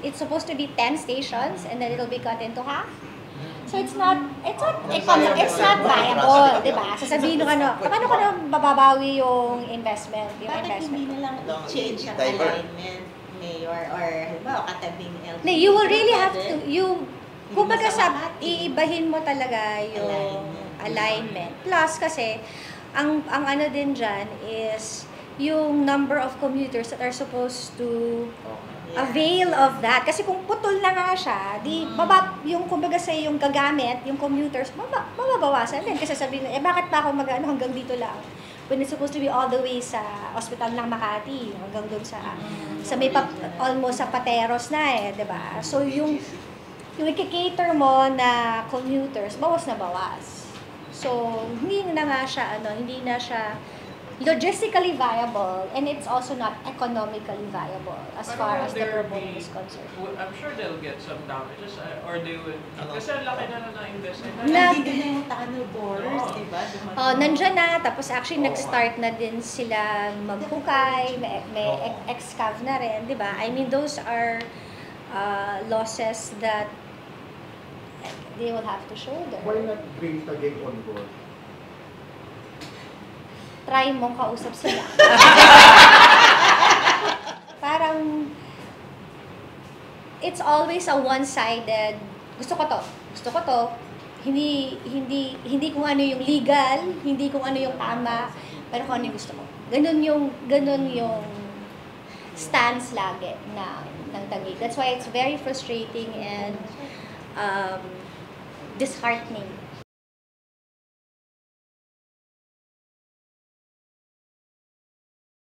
it's supposed to be 10 stations and then it'll be cut into half. So it's not viable, di ba? Sasabihin nung ano, paano ko na bababawi yung investment? Bakit hindi na lang change ang alignment, Mayor, or halimbawa katabing LTO? You will really have to, kumbaga iibahin mo talaga yung alignment. Plus kasi, ang ano din dyan is yung number of commuters that are supposed to avail of that. Kasi kung putol na nga siya, yung kumbaga sa yung gagamit, yung commuters, mababawasan din. Kasi sabihin, bakit pa ako mag-ano hanggang dito lang? When it's supposed to be all the way sa hospital ng Makati, hanggang doon sa may almost sa Pateros na di ba? So yung i-cater mo na commuters, bawas na bawas. So, hindi na nga siya, hindi na siya logistically viable, and it's also not economically viable as far as the promoter is concerned. I'm sure they'll get some damages, or they will, kasi laki na investment. Nandito na yung tunnel borers, diba? Nandiyan na, tapos actually nag-start na din sila maghukay, may excave na rin, di ba? I mean, those are losses that they will have to shoulder. Why not bring Taguig on board? Try mong kausap sila. Parang, it's always a one-sided, gusto ko to, hindi kung ano yung legal, hindi kung ano yung tama, pero kung ano yung gusto ko. Ganun yung stance lagi ng Taguig. That's why it's very frustrating and disheartening